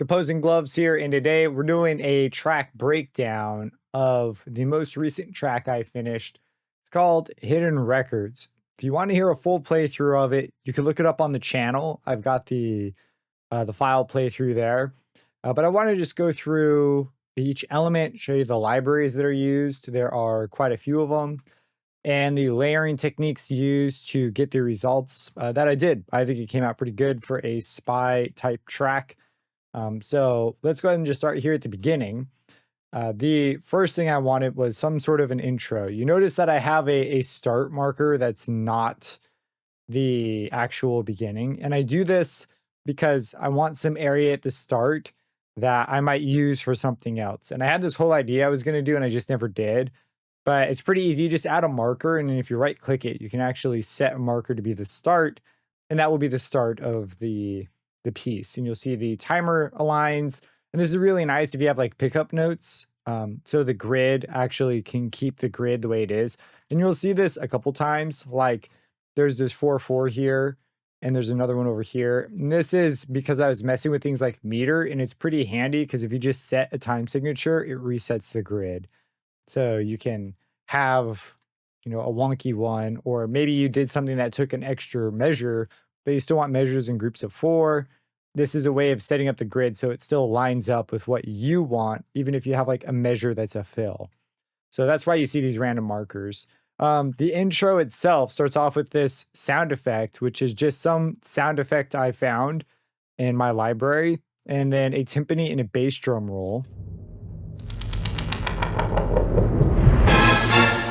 Composing Gloves here, and today we're doing a track breakdown of the most recent track I finished. It's called Hidden Records. If you want to hear a full playthrough of it, you can look it up on the channel. I've got the file playthrough there. But I want to just go through each element, show you the libraries that are used. There are quite a few of them, and the layering techniques used to get the results that I did. I think it came out pretty good for a spy type track. So let's go ahead and just start here at the beginning. The first thing I wanted was some sort of an intro. You notice that I have a start marker that's not the actual beginning. And I do this because I want some area at the start that I might use for something else. And I had this whole idea I was going to do, and I just never did. But it's pretty easy. You just add a marker, and then if you right click it, you can actually set a marker to be the start, and that will be the start of the piece. And you'll see the timer aligns. And this is really nice if you have like pickup notes. So the grid actually can keep the grid the way it is. And you'll see this a couple times. Like there's this 4-4 here, and there's another one over here. And this is because I was messing with things like meter, and it's pretty handy because if you just set a time signature, it resets the grid. So you can have, a wonky one, or maybe you did something that took an extra measure, but you still want measures in groups of 4. This is a way of setting up the grid so it still lines up with what you want, even if you have like a measure that's a fill. So that's why you see these random markers. The intro itself starts off with this sound effect, which is just some sound effect I found in my library, and then a timpani and a bass drum roll.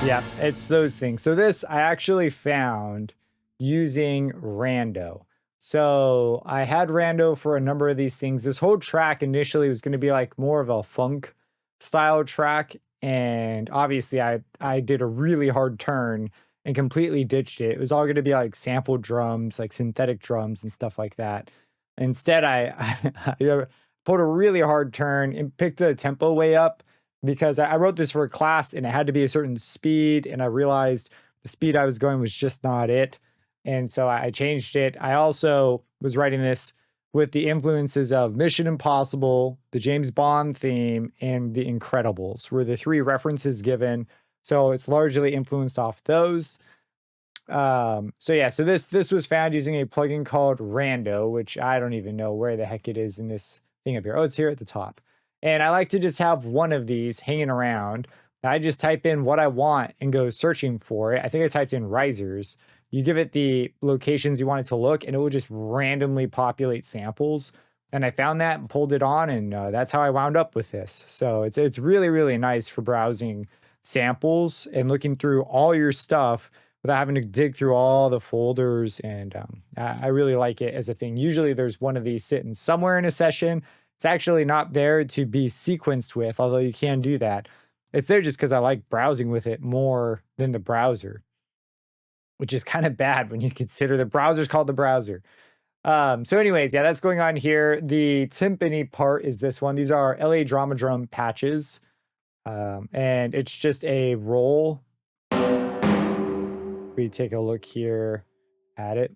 Yeah, it's those things. So this I actually found using Rando. So I had Rando for a number of these things. This whole track initially was going to be like more of a funk style track. And obviously I did a really hard turn and completely ditched it. It was all going to be like sampled drums, like synthetic drums and stuff like that. Instead, I pulled a really hard turn and picked the tempo way up, because I wrote this for a class and it had to be a certain speed, and I realized the speed I was going was just not it. And so I changed it. I also was writing this with the influences of Mission Impossible, the James Bond theme, and The Incredibles were the 3 references given. So it's largely influenced off those. So this was found using a plugin called Rando, which I don't even know where the heck it is in this thing up here. Oh, it's here at the top. And I like to just have one of these hanging around. I just type in what I want and go searching for it. I think I typed in risers. You give it the locations you want it to look, and it will just randomly populate samples. And I found that and pulled it on, and that's how I wound up with this. So it's really, really nice for browsing samples and looking through all your stuff without having to dig through all the folders. And I really like it as a thing. Usually there's one of these sitting somewhere in a session. It's actually not there to be sequenced with, although you can do that. It's there just because I like browsing with it more than the browser, which is kind of bad when you consider the browser's called the browser. So anyways, yeah, that's going on here. The timpani part is this one. These are LA Drama Drum patches. And it's just a roll. We take a look here at it.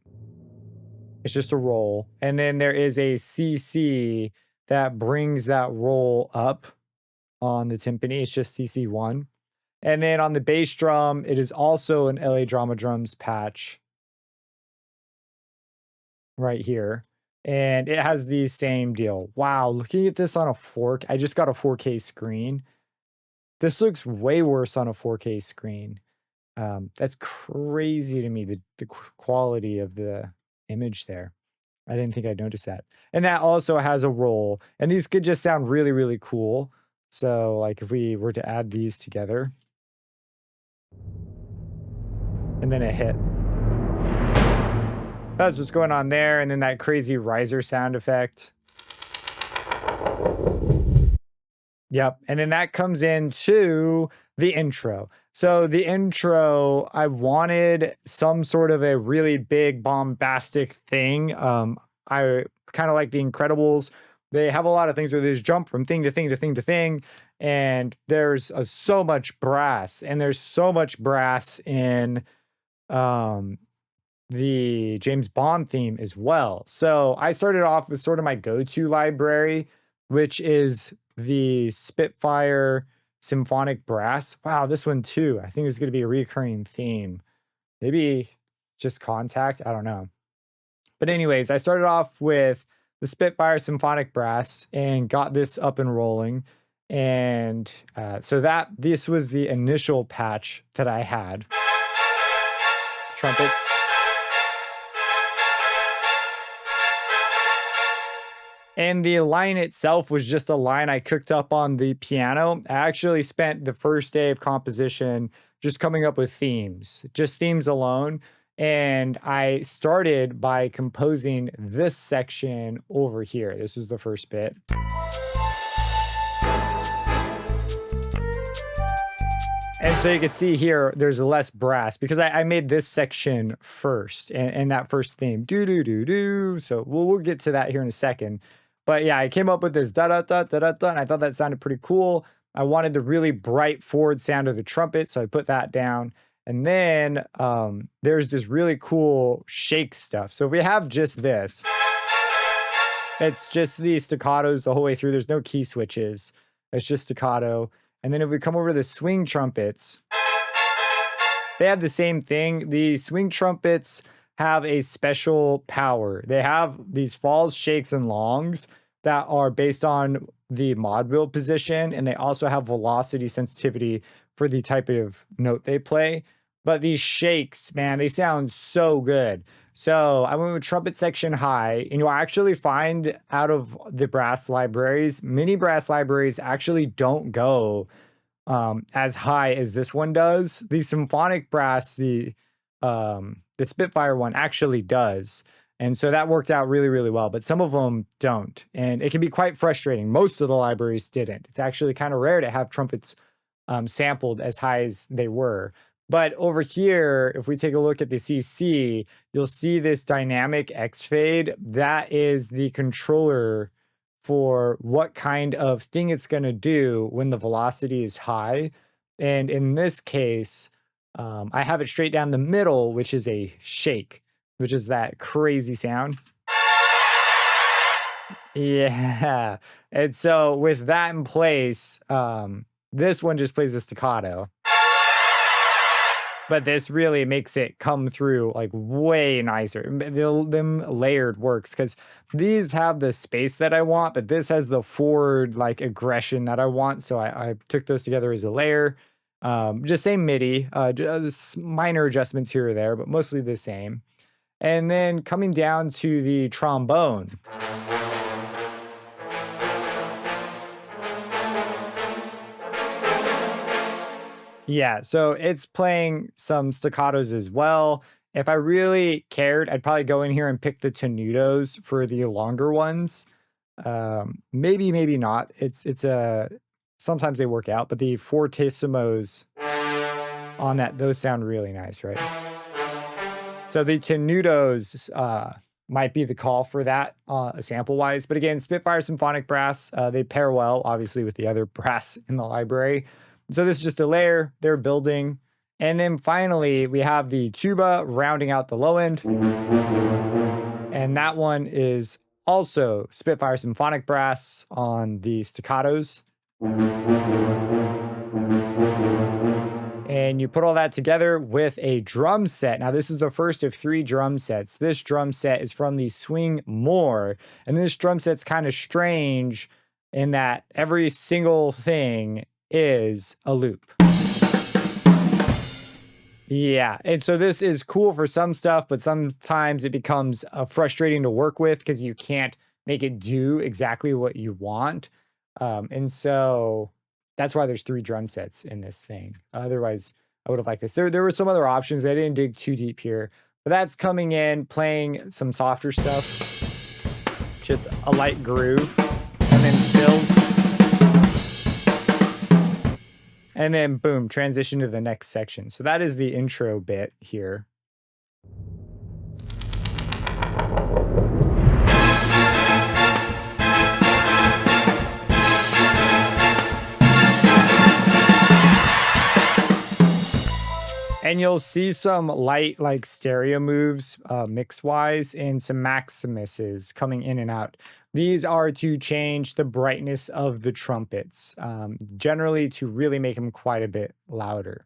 It's just a roll. And then there is a CC that brings that roll up on the timpani. It's just CC1. And then on the bass drum, it is also an LA Drama Drums patch right here. And it has the same deal. Wow, looking at this on a 4K, I just got a 4K screen. This looks way worse on a 4K screen. That's crazy to me, the quality of the image there. I didn't think I'd notice that. And that also has a roll. And these could just sound really, really cool. So like if we were to add these together, and then a hit. That's what's going on there. And then that crazy riser sound effect. Yep. And then that comes into the intro. So the intro, I wanted some sort of a really big bombastic thing. I kind of like The Incredibles. They have a lot of things where they just jump from thing to thing to thing to thing. And there's so much brass. And there's so much brass in the James Bond theme as well. So I started off with sort of my go-to library which is the Spitfire Symphonic Brass. Wow, this one too. I think is going to be a recurring theme. Maybe just Kontakt. I don't know. But anyways, I started off with the Spitfire Symphonic Brass and got this up and rolling. And so this was the initial patch that I had. Trumpets. And the line itself was just a line I cooked up on the piano. I actually spent the first day of composition just coming up with themes, just themes alone. And I started by composing this section over here. This was the first bit. And so you can see here, there's less brass because I made this section first and that first theme, do, do, do, do. So we'll get to that here in a second. But yeah, I came up with this da, da, da, da, da, da, and I thought that sounded pretty cool. I wanted the really bright forward sound of the trumpet, so I put that down. And then there's this really cool shake stuff. So if we have just this, it's just the staccatos the whole way through. There's no key switches. It's just staccato. And then if we come over to the swing trumpets, they have the same thing. The swing trumpets have a special power. They have these falls, shakes, and longs that are based on the mod wheel position, and they also have velocity sensitivity for the type of note they play. But these shakes, man, they sound so good. So I went with trumpet section high, and you'll actually find out of the brass libraries, many brass libraries actually don't go as high as this one does. The symphonic brass, the Spitfire one actually does. And so that worked out really, really well, but some of them don't. And it can be quite frustrating. Most of the libraries didn't. It's actually kind of rare to have trumpets sampled as high as they were. But over here, if we take a look at the CC, you'll see this dynamic X fade. That is the controller for what kind of thing it's going to do when the velocity is high. And in this case, I have it straight down the middle, which is a shake, which is that crazy sound. Yeah. And so with that in place, this one just plays a staccato. But this really makes it come through like way nicer. Them layered works because these have the space that I want, but this has the forward like aggression that I want. So I took those together as a layer. Just same MIDI, minor adjustments here or there, but mostly the same. And then coming down to the trombone. Yeah, so it's playing some staccatos as well. If I really cared, I'd probably go in here and pick the tenutos for the longer ones. Maybe, maybe not. Sometimes they work out, but the fortissimos on that, those sound really nice, right? So the tenutos might be the call for that sample-wise. But again, Spitfire Symphonic Brass, they pair well, obviously, with the other brass in the library. So this is just a layer they're building. And then finally, we have the tuba rounding out the low end. And that one is also Spitfire Symphonic Brass on the staccatos. And you put all that together with a drum set. Now, this is the first of 3 drum sets. This drum set is from the Swing More. And this drum set's kind of strange in that every single thing is a loop. Yeah, and so this is cool for some stuff, but sometimes it becomes frustrating to work with because you can't make it do exactly what you want. And so that's why there's 3 drum sets in this thing. Otherwise, I would have liked this. There were some other options. I didn't dig too deep here, but that's coming in, playing some softer stuff. Just a light groove, and then fills. And then boom, transition to the next section. So that is the intro bit here. And you'll see some light like stereo moves mix-wise and some Maximuses coming in and out. These are to change the brightness of the trumpets, generally to really make them quite a bit louder.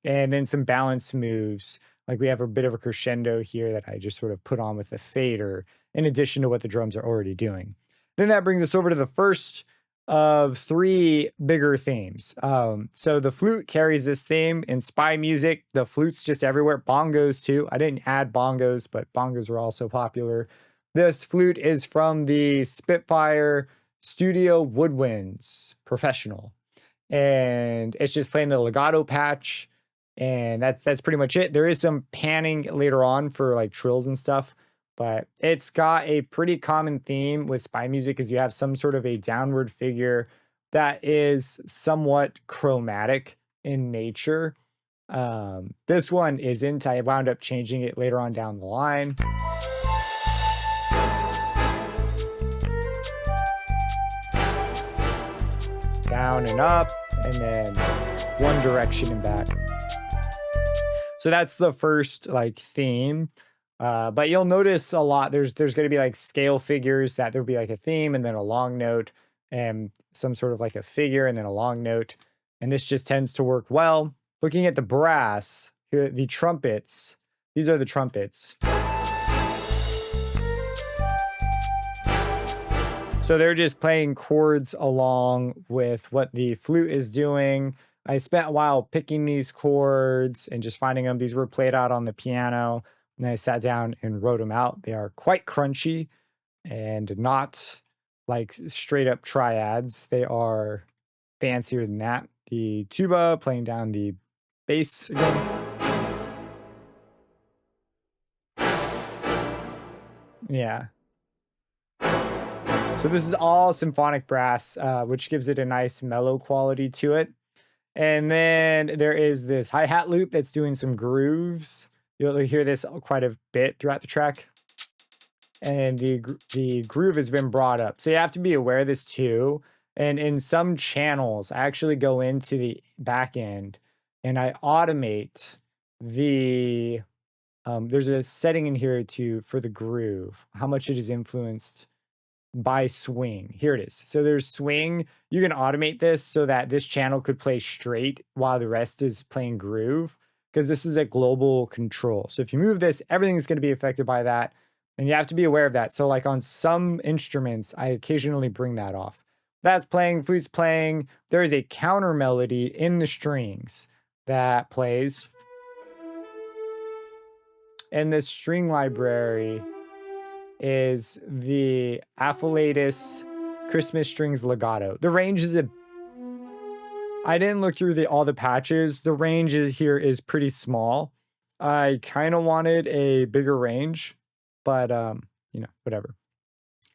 And then some balance moves, like we have a bit of a crescendo here that I just sort of put on with a fader, in addition to what the drums are already doing. Then that brings us over to the first of three bigger themes. So the flute carries this theme in spy music. The flute's just everywhere. Bongos too. I didn't add bongos, but bongos were also popular. This flute is from the Spitfire Studio Woodwinds Professional, and it's just playing the legato patch, and that's pretty much it. There is some panning later on for like trills and stuff, but it's got a pretty common theme with spy music is you have some sort of a downward figure that is somewhat chromatic in nature. This one isn't. I wound up changing it later on down the line. Down and up, and then one direction and back. So that's the first like theme. But you'll notice a lot. There's going to be like scale figures that there'll be like a theme and then a long note and some sort of like a figure and then a long note. And this just tends to work well. Looking at the brass, the trumpets, these are the trumpets. So they're just playing chords along with what the flute is doing. I spent a while picking these chords and just finding them. These were played out on the piano, and I sat down and wrote them out. They are quite crunchy and not like straight up triads. They are fancier than that. The tuba playing down the bass again. Yeah. So this is all symphonic brass, which gives it a nice mellow quality to it. And then there is this hi-hat loop that's doing some grooves. You'll hear this quite a bit throughout the track. And the groove has been brought up. So you have to be aware of this too. And in some channels, I actually go into the back end and I automate the, there's a setting in here for the groove, how much it is influenced by swing. Here it is. So there's swing. You can automate this so that this channel could play straight while the rest is playing groove, because this is a global control. So if you move this, everything's going to be affected by that. And you have to be aware of that. So like on some instruments, I occasionally bring that off. That's playing, flute's playing. There is a counter melody in the strings that plays. And this string library is the Afflatus Christmas Strings Legato. The range is I didn't look through all the patches. The range here is pretty small. I kind of wanted a bigger range, but whatever.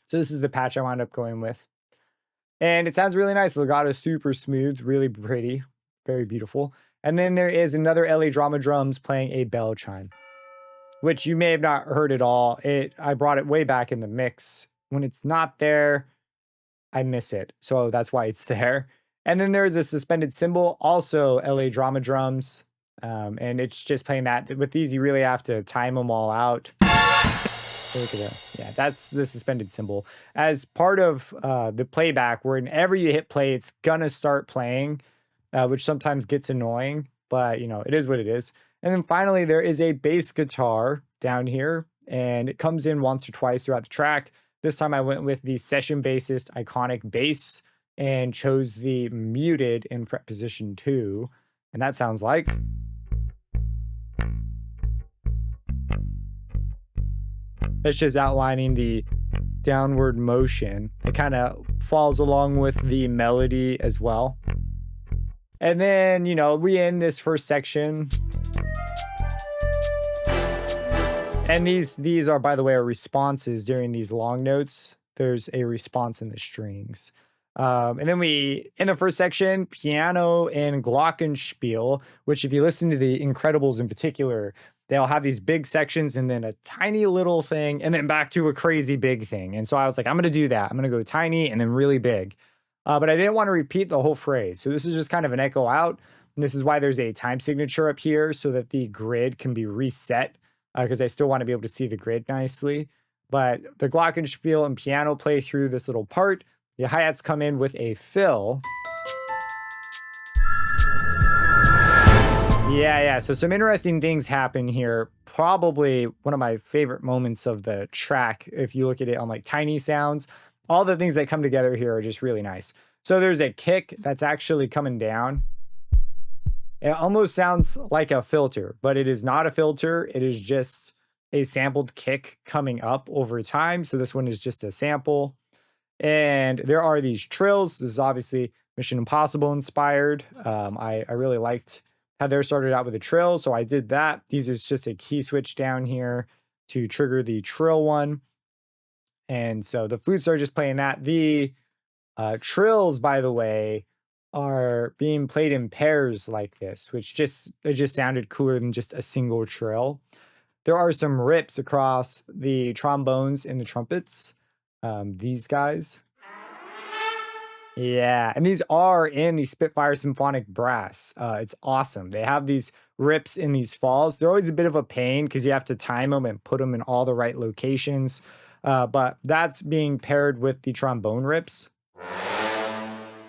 So this is the patch I wound up going with. And it sounds really nice. Legato is super smooth, really pretty, very beautiful. And then there is another LA Drama Drums playing a bell chime, which you may have not heard at all. I brought it way back in the mix. When it's not there, I miss it. So that's why it's there. And then there's a suspended cymbal, also LA Drama Drums. And it's just playing that. With these, you really have to time them all out. Look at that. Yeah, that's the suspended cymbal. As part of the playback, whenever you hit play, it's gonna start playing, which sometimes gets annoying, but it is what it is. And then finally, there is a bass guitar down here, and it comes in once or twice throughout the track. This time I went with the session bassist iconic bass and chose the muted in fret position 2. And that sounds like. It's just outlining the downward motion. It kind of falls along with the melody as well. And then, we end this first section. And these are, by the way, are responses during these long notes. There's a response in the strings. And then in the first section, piano and glockenspiel, which if you listen to the Incredibles in particular, they'll have these big sections and then a tiny little thing and then back to a crazy big thing. And so I was like, I'm going to do that. I'm going to go tiny and then really big. But I didn't want to repeat the whole phrase. So this is just kind of an echo out. And this is why there's a time signature up here so that the grid can be reset, because I still want to be able to see the grid nicely. But the glockenspiel and piano play through this little part. The hi-hats come in with a fill. Yeah. So some interesting things happen here. Probably one of my favorite moments of the track, if you look at it on like tiny sounds, all the things that come together here are just really nice. So there's a kick that's actually coming down. It almost sounds like a filter, but it is not a filter. It is just a sampled kick coming up over time. So this one is just a sample. And there are these trills. This is obviously Mission Impossible inspired. I really liked how they started out with a trill, so I did that. These is just a key switch down here to trigger the trill one. And so the flutes are just playing that. The trills, by the way, are being played in pairs like this, which it just sounded cooler than just a single trill. There are some rips across the trombones and the trumpets. These guys. Yeah, and these are in the Spitfire Symphonic Brass. It's awesome. They have these rips in these falls. They're always a bit of a pain because you have to time them and put them in all the right locations. But that's being paired with the trombone rips.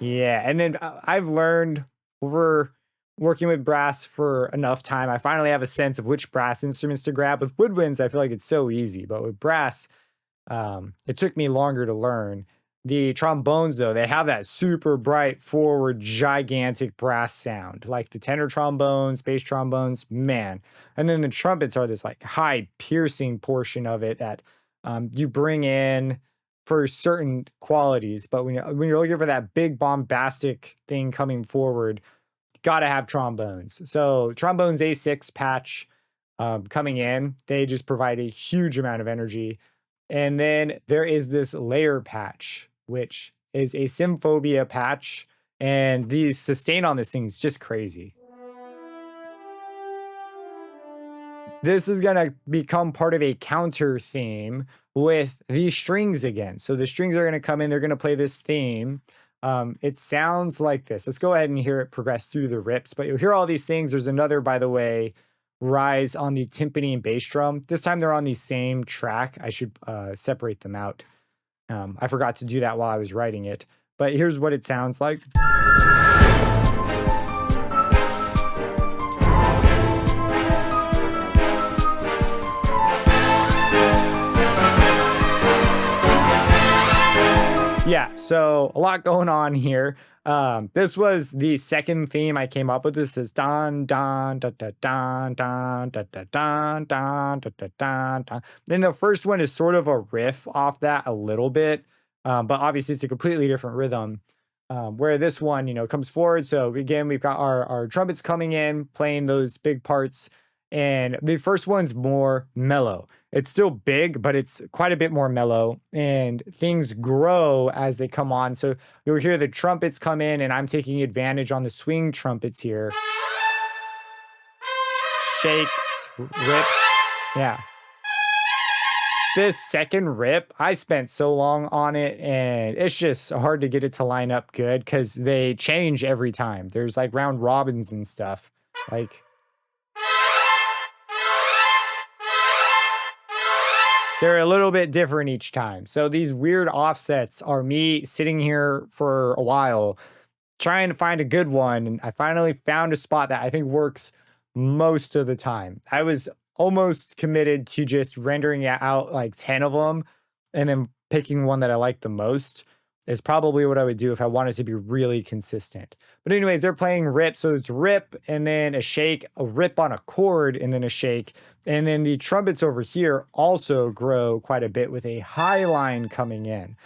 Yeah, and then I've learned over working with brass for enough time, I finally have a sense of which brass instruments to grab. With woodwinds, I feel like it's so easy, but with brass, it took me longer to learn. The trombones, though, they have that super bright, forward, gigantic brass sound, like the tenor trombones, bass trombones, man. And then the trumpets are this like high piercing portion of it that you bring in for certain qualities. But when you're looking for that big bombastic thing coming forward, got to have trombones. So trombones A6 patch coming in, they just provide a huge amount of energy. And then there is this layer patch, which is a Symphobia patch. And the sustain on this thing is just crazy. This is going to become part of a counter theme with these strings again. So the strings are going to come in, they're going to play this theme. It sounds like this. Let's go ahead and hear it progress through the rips, but you'll hear all these things. There's another, by the way, rise on the timpani and bass drum. This time they're on the same track. I should separate them out. I forgot to do that while I was writing it, but here's what it sounds like. Yeah, so a lot going on here. This was the second theme I came up with. This is don don da da don don da da don don da da don don. Then the first one is sort of a riff off that a little bit, but obviously it's a completely different rhythm. Where this one, comes forward. So again, we've got our trumpets coming in, playing those big parts. And the first one's more mellow. It's still big, but it's quite a bit more mellow. And things grow as they come on. So you'll hear the trumpets come in, and I'm taking advantage on the swing trumpets here. Shakes, rips. Yeah. This second rip, I spent so long on it, and it's just hard to get it to line up good because they change every time. There's like round robins and stuff. Like, they're a little bit different each time. So these weird offsets are me sitting here for a while trying to find a good one. And I finally found a spot that I think works most of the time. I was almost committed to just rendering out like 10 of them and then picking one that I like the most. Is probably what I would do if I wanted to be really consistent. But anyways, they're playing rip. So it's rip and then a shake, a rip on a chord and then a shake. And then the trumpets over here also grow quite a bit with a high line coming in.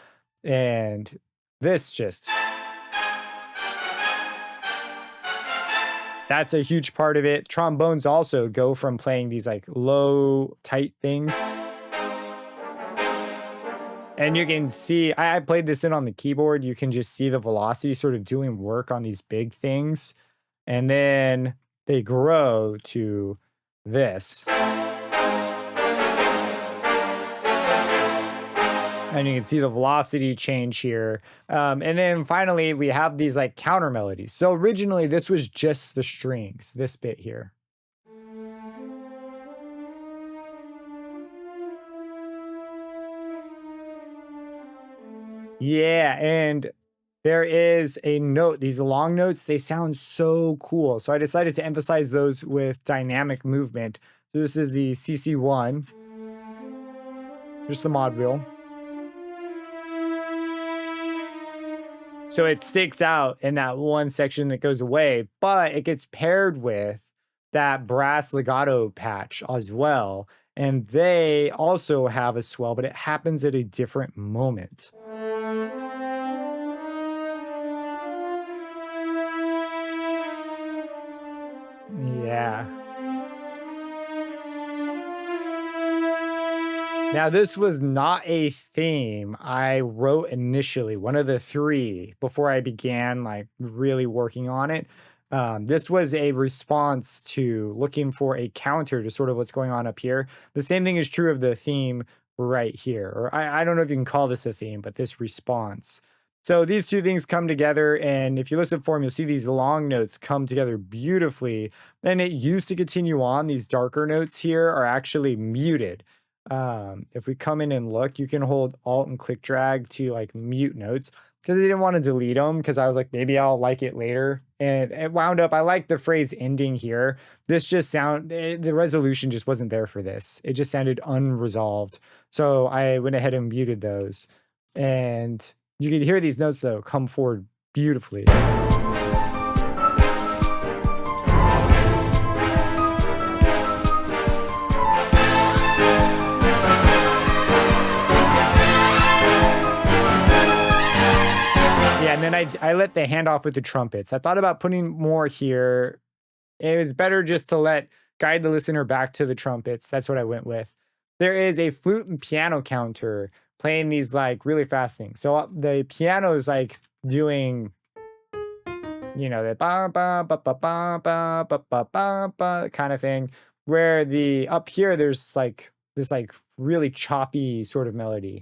And this just... that's a huge part of it. Trombones also go from playing these like low, tight things. And you can see, I played this in on the keyboard. You can just see the velocity sort of doing work on these big things. And then they grow to this. And you can see the velocity change here. And then finally, we have these like counter melodies. So originally, this was just the strings, this bit here. Yeah, and there is a note. These long notes, they sound so cool. So I decided to emphasize those with dynamic movement. So this is the CC1, just the mod wheel. So it sticks out in that one section that goes away, but it gets paired with that brass legato patch as well. And they also have a swell, but it happens at a different moment. Yeah. Now, this was not a theme I wrote initially, one of the 3 before I began, like, really working on it. This was a response to looking for a counter to sort of what's going on up here. The same thing is true of the theme right here, or I don't know if you can call this a theme, but this response. So these 2 things come together, and if you listen for them, you'll see these long notes come together beautifully. And it used to continue on. These darker notes here are actually muted. If we come in and look, you can hold Alt and click drag to like mute notes because I didn't want to delete them because I was like, maybe I'll like it later. And it wound up, I like the phrase ending here. This just the resolution just wasn't there for this. It just sounded unresolved. So I went ahead and muted those. And you could hear these notes though come forward beautifully. Yeah, and then I let the handoff with the trumpets. I thought about putting more here. It was better just to guide the listener back to the trumpets. That's what I went with. There is a flute and piano counter playing these like really fast things. So the piano is like doing, the ba ba ba ba ba ba ba ba ba ba kind of thing. Where the up here there's like this like really choppy sort of melody.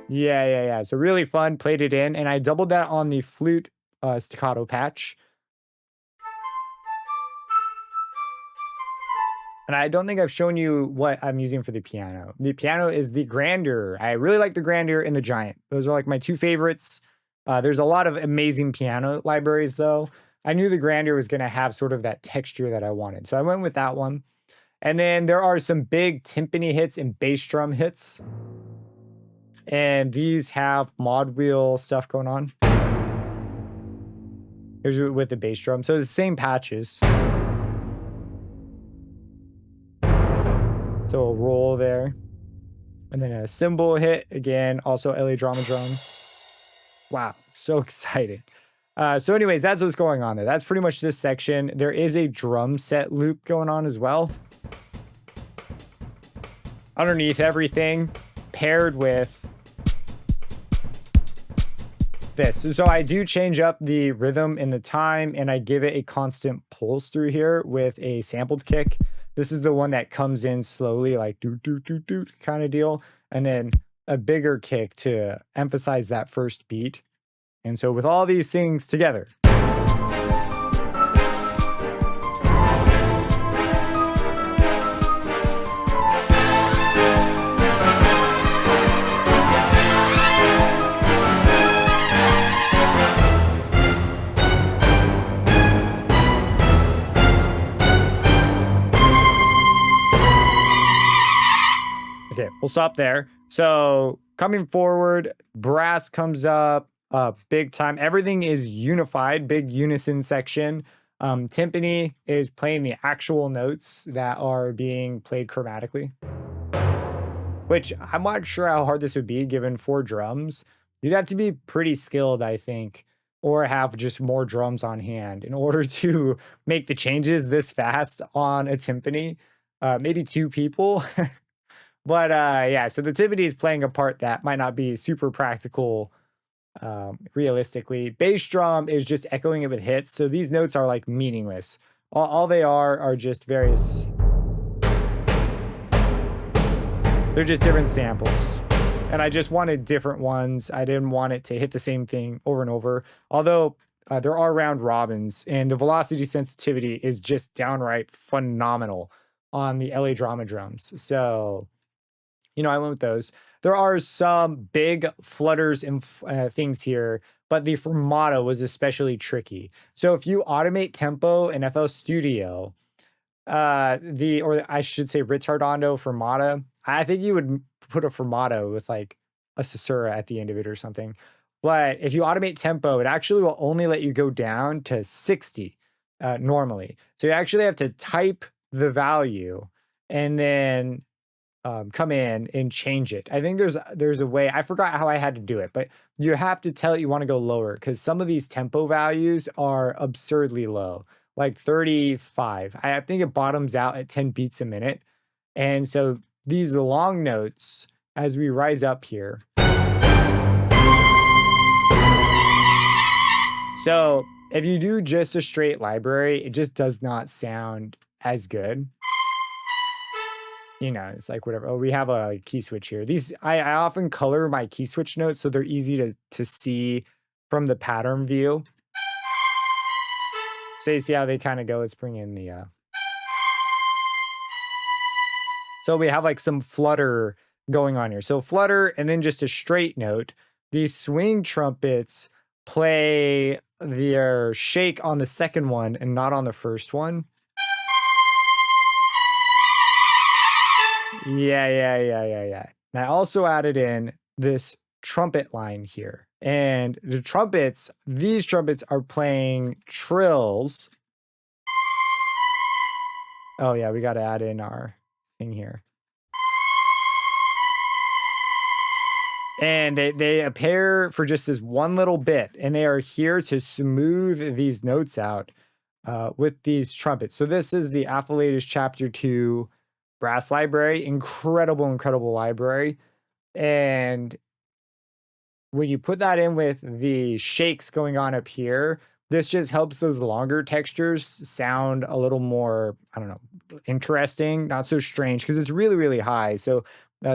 Yeah, yeah, yeah. So really fun, played it in, and I doubled that on the flute staccato patch. And I don't think I've shown you what I'm using for the piano. The piano is the Grandeur. I really like the Grandeur and the Giant. Those are like my 2 favorites. There's a lot of amazing piano libraries though. I knew the Grandeur was gonna have sort of that texture that I wanted. So I went with that one. And then there are some big timpani hits and bass drum hits. And these have mod wheel stuff going on. Here's with the bass drum. So the same patches. So a roll there. And then a cymbal hit again, also LA Drama drums. Wow, so exciting. So anyways, that's what's going on there. That's pretty much this section. There is a drum set loop going on as well. Underneath everything, paired with this. So I do change up the rhythm and the time, and I give it a constant pulse through here with a sampled kick. This is the one that comes in slowly, like do do do do kind of deal, and then a bigger kick to emphasize that first beat. And so with all these things together, okay, we'll stop there. So coming forward, brass comes up big time. Everything is unified, big unison section. Timpani is playing the actual notes that are being played chromatically, which I'm not sure how hard this would be given 4 drums. You'd have to be pretty skilled, I think, or have just more drums on hand in order to make the changes this fast on a timpani. Maybe 2 people. But yeah, so the timpani is playing a part that might not be super practical realistically. Bass drum is just echoing it with hits. So these notes are like meaningless. All they are just various. They're just different samples. And I just wanted different ones. I didn't want it to hit the same thing over and over. Although there are round robins, and the velocity sensitivity is just downright phenomenal on the LA Drama drums. So, I went with those. There are some big flutters and things here, but the fermato was especially tricky. So if you automate tempo in FL Studio, or I should say ritardando fermata, I think you would put a fermato with like a caesura at the end of it or something. But if you automate tempo, it actually will only let you go down to 60 normally. So you actually have to type the value and then come in and change it. I think there's a way. I forgot how I had to do it, but you have to tell it you want to go lower because some of these tempo values are absurdly low, like 35. I think it bottoms out at 10 beats a minute. And so these long notes, as we rise up here. So if you do just a straight library, it just does not sound as good. It's like whatever. Oh, we have a key switch here. These I often color my key switch notes so they're easy to see from the pattern view. So you see how they kind of go. Let's bring in the so we have like some flutter going on here. So flutter and then just a straight note. These swing trumpets play their shake on the second one and not on the first one. Yeah. And I also added in this trumpet line here. And these trumpets are playing trills. Oh yeah, we got to add in our thing here. And they appear for just this one little bit, and they are here to smooth these notes out with these trumpets. So this is the Affiliatus Chapter 2 brass library. Incredible library. And when you put that in with the shakes going on up here, this just helps those longer textures sound a little more, I don't know, interesting, not so strange, because it's really high. So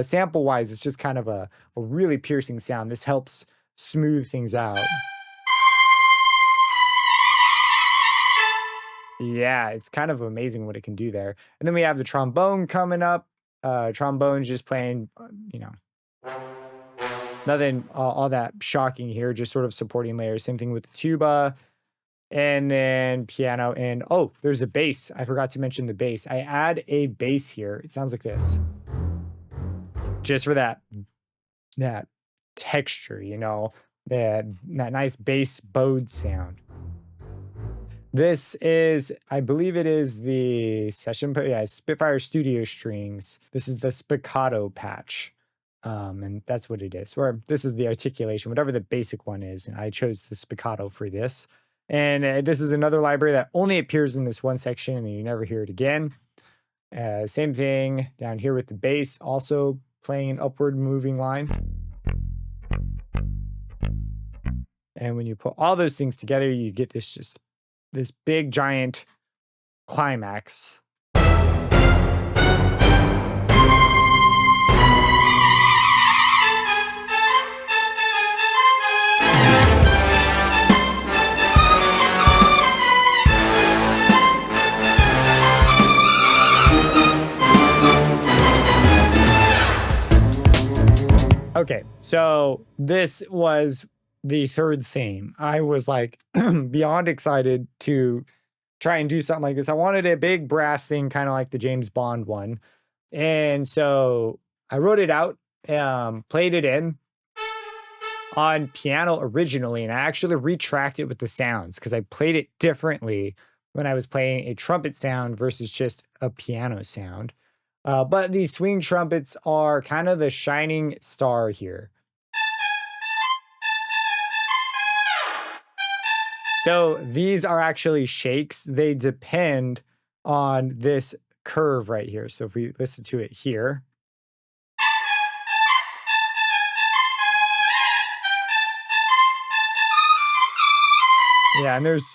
sample wise, it's just kind of a really piercing sound. This helps smooth things out. Yeah, it's kind of amazing what it can do there. And then we have the trombone coming up. Trombone's just playing, nothing all that shocking here, just sort of supporting layers. Same thing with the tuba. And then piano. And oh, there's a bass. I forgot to mention the bass. I add a bass here. It sounds like this. Just for that texture, that nice bass bowed sound. This is, I believe it is the Spitfire Studio Strings. This is the spiccato patch. And that's what it is. Or this is the articulation, whatever the basic one is. And I chose the spiccato for this. And this is another library that only appears in this one section and then you never hear it again. Same thing down here with the bass, also playing an upward moving line. And when you put all those things together, you get this big giant climax. Okay, so this was the third theme. I was like beyond excited to try and do something like this. I wanted a big brass thing, kind of like the James Bond one. And so I wrote it out, played it in on piano originally, and I actually retracked it with the sounds because I played it differently when I was playing a trumpet sound versus just a piano sound. But these swing trumpets are kind of the shining star here. So these are actually shakes. They depend on this curve right here. So if we listen to it here. Yeah, and there's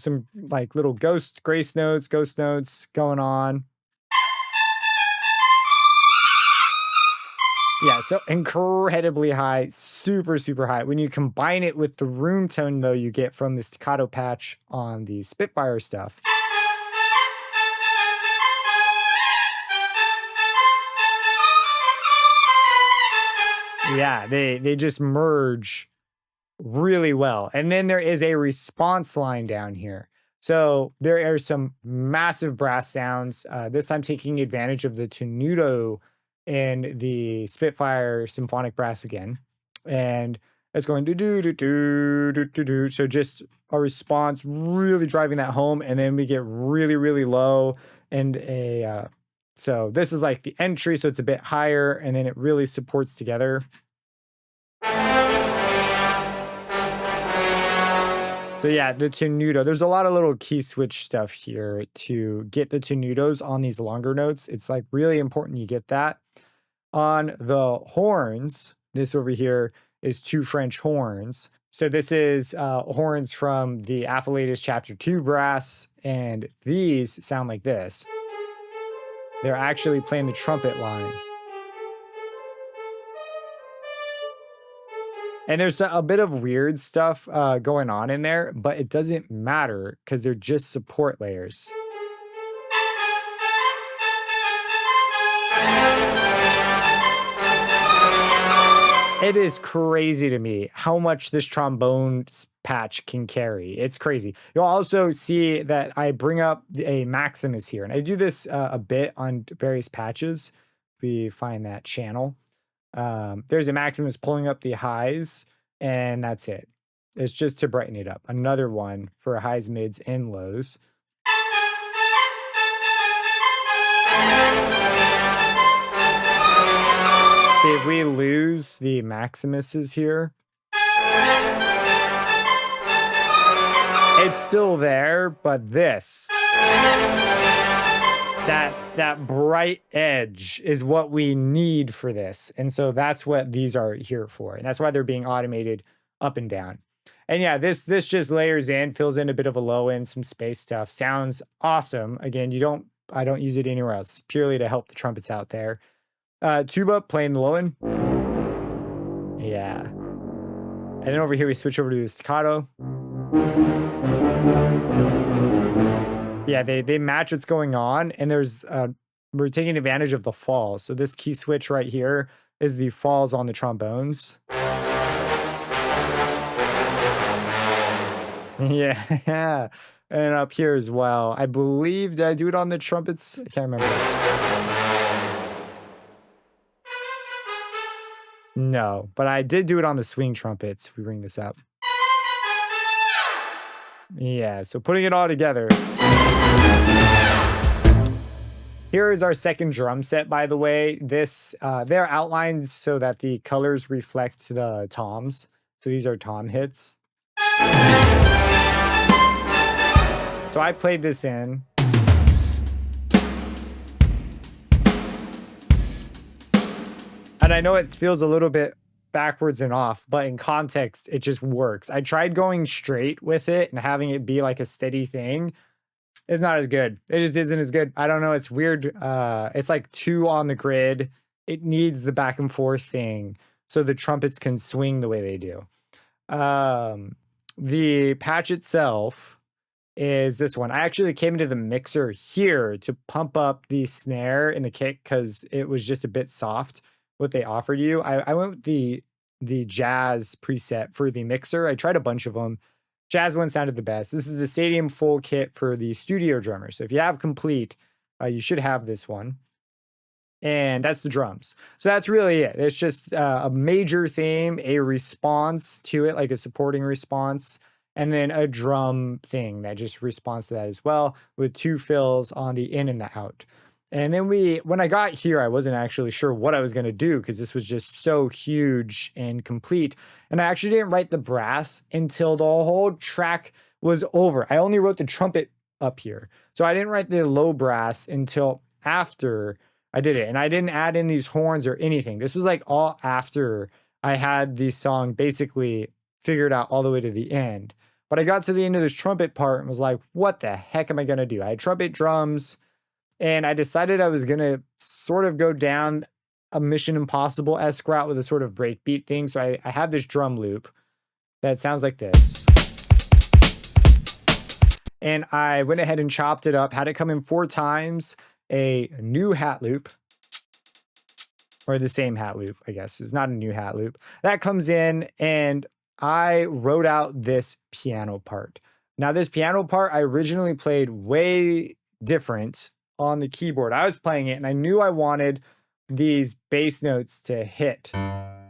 some like little ghost notes going on. Yeah, so incredibly high, super high. When you combine it with the room tone, though, you get from the staccato patch on the Spitfire stuff. Yeah, they just merge really well. And then there is a response line down here. So there are some massive brass sounds, this time taking advantage of the tenuto and the Spitfire symphonic brass again. And it's going to do. So just a response really driving that home. And then we get really, really low and so this is like the entry. So it's a bit higher and then it really supports together. So yeah, the tenuto, there's a lot of little key switch stuff here to get the tenutos on these longer notes. It's like really important you get that. On the horns, this over here is 2 French horns. So this is horns from the Affiliatus Chapter 2 brass, and these sound like this. They're actually playing the trumpet line. And there's a bit of weird stuff going on in there, but it doesn't matter because they're just support layers. It is crazy to me how much this trombone patch can carry. It's crazy. You'll also see that I bring up a Maximus here, and I do this a bit on various patches. We find that channel. There's a Maximus pulling up the highs, and that's it. It's just to brighten it up. Another one for highs, mids, and lows. See, if we lose the Maximuses here, it's still there, but this, that bright edge is what we need for this. And so that's what these are here for. And that's why they're being automated up and down. And yeah, this just layers in, fills in a bit of a low end, some space stuff. Sounds awesome. Again, I don't use it anywhere else. It's purely to help the trumpets out there. Tuba playing the low end. Yeah. And then over here we switch over to the staccato. Yeah, they match what's going on, and there's we're taking advantage of the falls. So this key switch right here is the falls on the trombones. Yeah, and up here as well. I believe, did I do it on the trumpets? I can't remember. No, but I did do it on the swing trumpets, if we bring this up. Yeah, so putting it all together. Here is our second drum set, by the way. This, they're outlined so that the colors reflect the toms. So these are tom hits. So I played this in. And I know it feels a little bit backwards and off, but in context, it just works. I tried going straight with it and having it be like a steady thing. It's not as good. It just isn't as good. I don't know. It's weird. It's like 2 on the grid. It needs the back and forth thing so the trumpets can swing the way they do. The patch itself is this one. I actually came into the mixer here to pump up the snare and the kick because it was just a bit soft what they offered you. I went with the jazz preset for the mixer. I tried a bunch of them. Jazz one sounded the best. This is the stadium full kit for the studio drummer. So if you have complete, you should have this one. And that's the drums. So that's really it. It's just a major theme, a response to it, like a supporting response, and then a drum thing that just responds to that as well, with 2 fills on the in and the out. And then when I got here, I wasn't actually sure what I was going to do because this was just so huge and complete. And I actually didn't write the brass until the whole track was over. I only wrote the trumpet up here. So I didn't write the low brass until after I did it. And I didn't add in these horns or anything. This was like all after I had the song basically figured out all the way to the end. But I got to the end of this trumpet part and was like, what the heck am I going to do? I had trumpet drums. And I decided I was going to sort of go down a Mission Impossible-esque route with a sort of breakbeat thing. So I have this drum loop that sounds like this. And I went ahead and chopped it up, had it come in 4 times, a new hat loop. or the same hat loop, I guess. It's not a new hat loop. That comes in, and I wrote out this piano part. Now, this piano part I originally played way different on the keyboard. I was playing it and I knew I wanted these bass notes to hit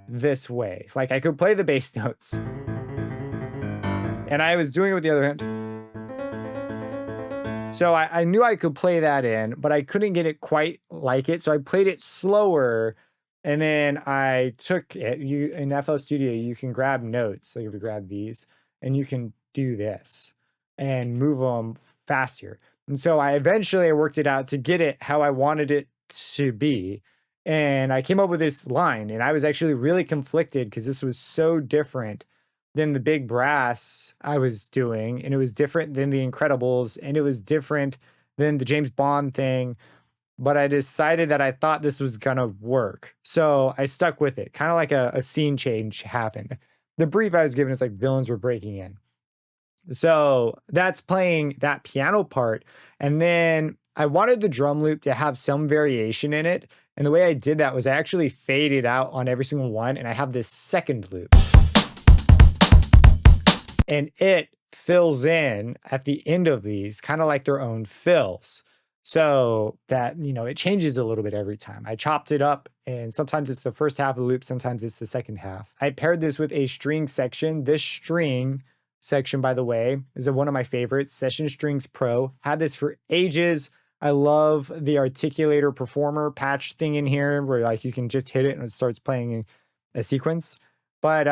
this way. Like I could play the bass notes, and I was doing it with the other hand. So I knew I could play that in, but I couldn't get it quite like it. So I played it slower, and then I took it. You in FL Studio, you can grab notes. So if you grab these, and you can do this and move them faster. And so I eventually worked it out to get it how I wanted it to be. And I came up with this line, and I was actually really conflicted because this was so different than the big brass I was doing, and it was different than The Incredibles, and it was different than the James Bond thing, but I decided that I thought this was gonna work. So I stuck with it, kind of like a scene change happened. The brief I was given is like villains were breaking in. So that's playing that piano part. And then I wanted the drum loop to have some variation in it. And the way I did that was I actually faded out on every single one, and I have this second loop, and it fills in at the end of these kind of like their own fills, so that it changes a little bit every time. I chopped it up, and sometimes it's the first half of the loop, sometimes it's the second half. I paired this with a string section. This string section, by the way, is one of my favorites. Session Strings Pro. Had this for ages. I love the articulator performer patch thing in here, where like you can just hit it and it starts playing a sequence. But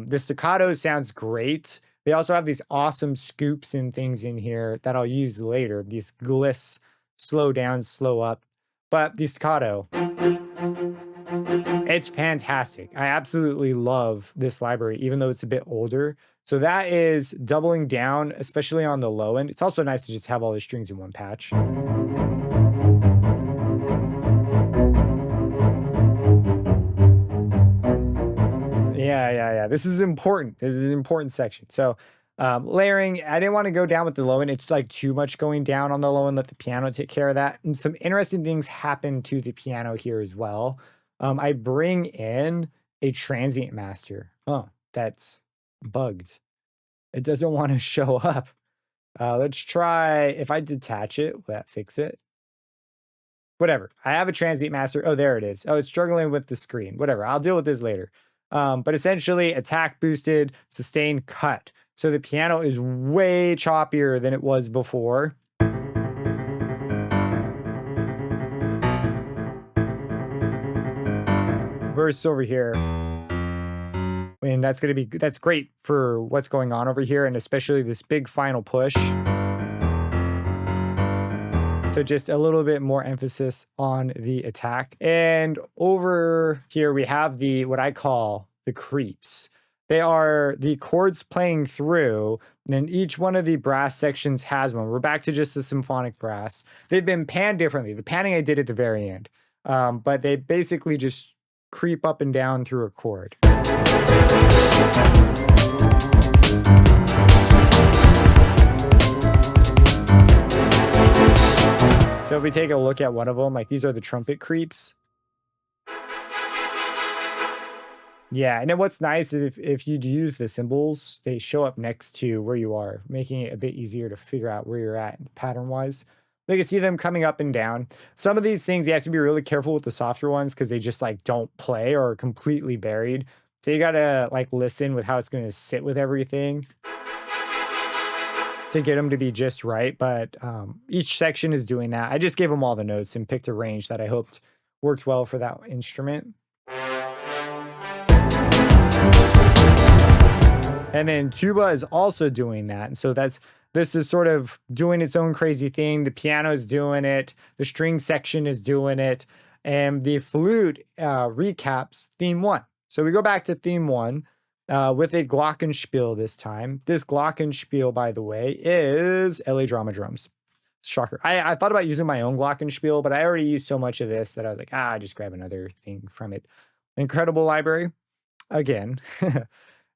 the staccato sounds great. They also have these awesome scoops and things in here that I'll use later. These gliss, slow down, slow up. But the staccato, it's fantastic. I absolutely love this library, even though it's a bit older. So that is doubling down, especially on the low end. It's also nice to just have all the strings in one patch. Yeah. This is important. This is an important section. So layering, I didn't want to go down with the low end. It's like too much going down on the low end. Let the piano take care of that. And some interesting things happen to the piano here as well. I bring in a transient master. Oh, that's bugged. It doesn't want to show up. Let's try, if I detach it, will that fix it? Whatever. I have a transient master. Oh, there it is. Oh, it's struggling with the screen. Whatever. I'll deal with this later. But essentially, attack boosted, sustain cut. So the piano is way choppier than it was before. Verse over here. And that's going to be, that's great for what's going on over here, and especially this big final push. So just a little bit more emphasis on the attack. And over here we have the, what I call the creeps. They are the chords playing through, and each one of the brass sections has one. We're back to just the symphonic brass. They've been panned differently. The panning I did at the very end. But they basically just creep up and down through a chord. So if we take a look at one of them, like these are the trumpet creeps. Yeah, and then what's nice is if you'd use the cymbals, they show up next to where you are, making it a bit easier to figure out where you're at pattern-wise. You can see them coming up and down. Some of these things you have to be really careful with the softer ones because they just like don't play or are completely buried. So you gotta like listen with how it's gonna sit with everything to get them to be just right. But each section is doing that. I just gave them all the notes and picked a range that I hoped worked well for that instrument. And then tuba is also doing that. And so this is sort of doing its own crazy thing. The piano is doing it. The string section is doing it. And the flute recaps theme one. So we go back to theme one with a glockenspiel this time. This glockenspiel, by the way, is LA Drama Drums. Shocker. I thought about using my own glockenspiel, but I already used so much of this that I was like, I just grab another thing from it. Incredible library. Again.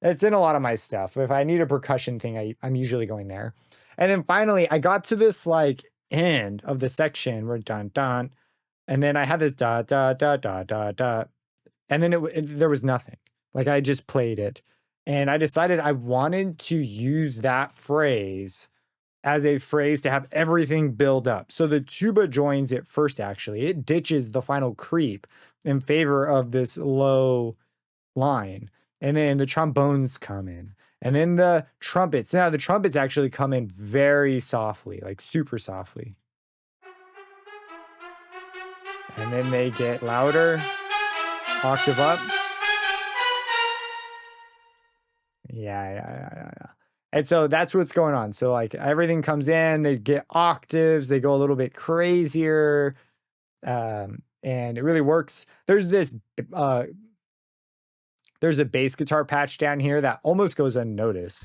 It's in a lot of my stuff. If I need a percussion thing, I'm usually going there. And then finally, I got to this like end of the section where dun dun, and then I had this da da da da da da. and then there was nothing. Like, I just played it, and I decided I wanted to use that phrase as a phrase to have everything build up. So the tuba joins it first, actually. It ditches the final creep in favor of this low line. And then the trombones come in. And then the trumpets. Now, the trumpets actually come in very softly, like super softly. And then they get louder, octave up. Yeah. And so that's what's going on. So, like, everything comes in, they get octaves, they go a little bit crazier, and it really works. There's a bass guitar patch down here that almost goes unnoticed.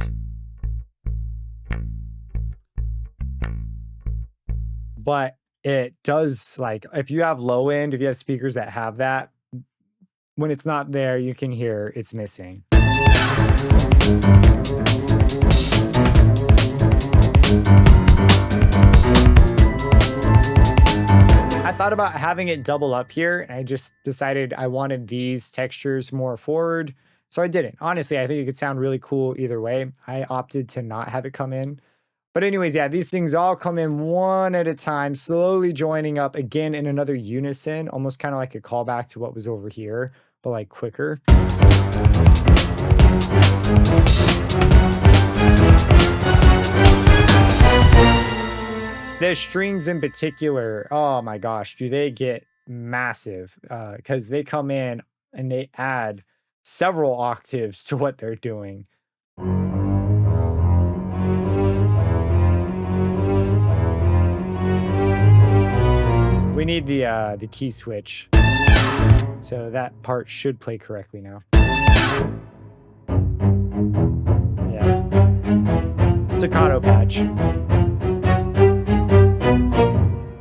But it does, like, if you have low end, if you have speakers that have that, when it's not there, you can hear it's missing. I thought about having it double up here, and I just decided I wanted these textures more forward, so I didn't. Honestly, I think it could sound really cool either way. I opted to not have it come in. But anyways, yeah, these things all come in one at a time, slowly joining up again in another unison, almost kind of like a callback to what was over here, but like quicker. The strings in particular, oh my gosh, do they get massive, because they come in and they add several octaves to what they're doing. We need the key switch. So that part should play correctly now. Yeah. Staccato patch.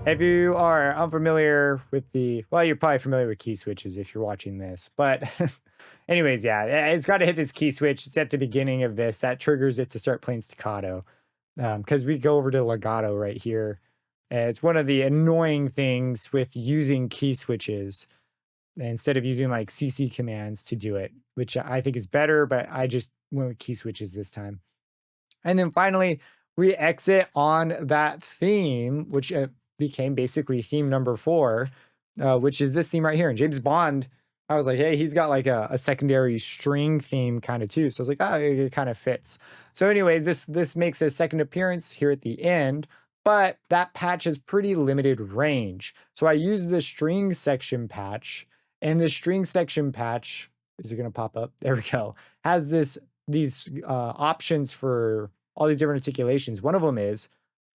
If you are unfamiliar with well, you're probably familiar with key switches if you're watching this, but anyways, yeah, it's got to hit this key switch. It's at the beginning of this. That triggers it to start playing staccato, because we go over to legato right here. It's one of the annoying things with using key switches instead of using like CC commands to do it, which I think is better, but I just went with key switches this time. And then finally, we exit on that theme, which became basically theme number 4, which is this theme right here. And James Bond, I was like, hey, he's got like a secondary string theme kind of too. So I was like, oh, it kind of fits. So anyways, this makes a second appearance here at the end, but that patch has pretty limited range. So I use the string section patch, and the string section patch, is it going to pop up? There we go. Has these options for all these different articulations. One of them is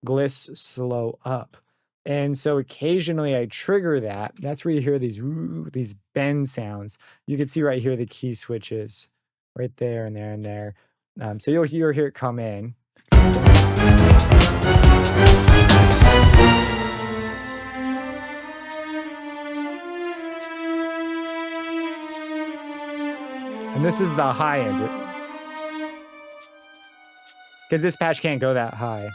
gliss slow up. And so occasionally I trigger that. That's where you hear these bend sounds. You can see right here the key switches right there and there and there. So you'll hear it come in. And this is the high end, because this patch can't go that high.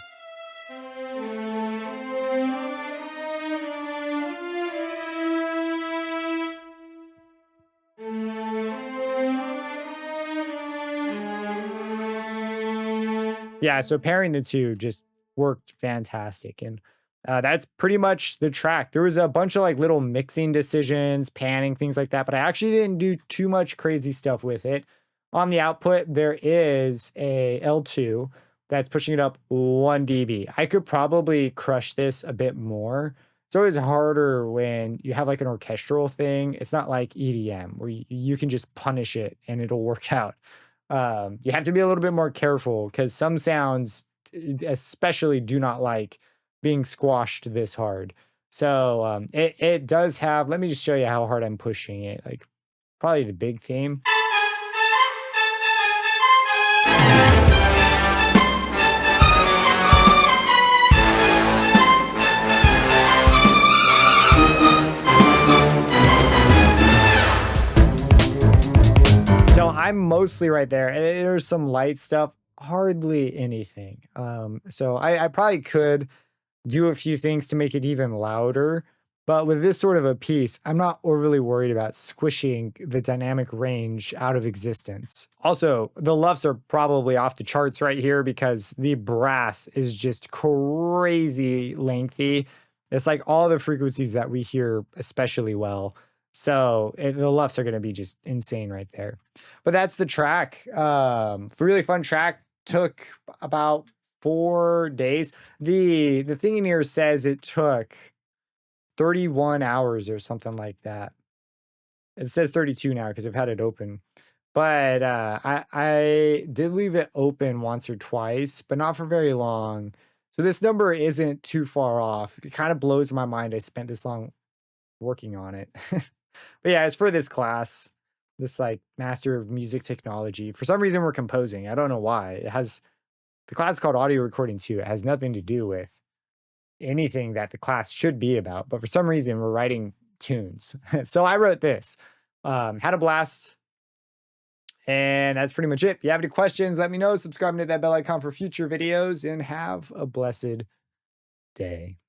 Yeah, so pairing the two just worked fantastic, and that's pretty much the track. There was a bunch of like little mixing decisions, panning, things like that, but I actually didn't do too much crazy stuff with it. On the output, there is a L2 that's pushing it up 1 dB. I could probably crush this a bit more. It's always harder when you have like an orchestral thing. It's not like EDM where you can just punish it and it'll work out. You have to be a little bit more careful because some sounds especially do not like being squashed this hard. So it does have, let me just show you how hard I'm pushing it. Like probably the big theme. So I'm mostly right there. There's some light stuff, hardly anything. So I probably could do a few things to make it even louder, But with this sort of a piece, I'm not overly worried about squishing the dynamic range out of existence. Also, the LUFs are probably off the charts right here because the brass is just crazy lengthy. It's like all the frequencies that we hear especially well. So the LUFs are going to be just insane right there. But that's the track. Really fun track. Took about 4 days. The thing in here says it took 31 hours or something like that. It says 32 now because I've had it open. But I did leave it open once or twice, but not for very long. So this number isn't too far off. It kind of blows my mind I spent this long working on it. But yeah, it's for this class, this like Master of Music Technology. For some reason, we're composing. I don't know why. It has the class is called Audio Recording too. It has nothing to do with anything that the class should be about, but for some reason we're writing tunes. So I wrote this, had a blast, and that's pretty much it. If you have any questions, let me know. Subscribe and hit that bell icon for future videos, and have a blessed day.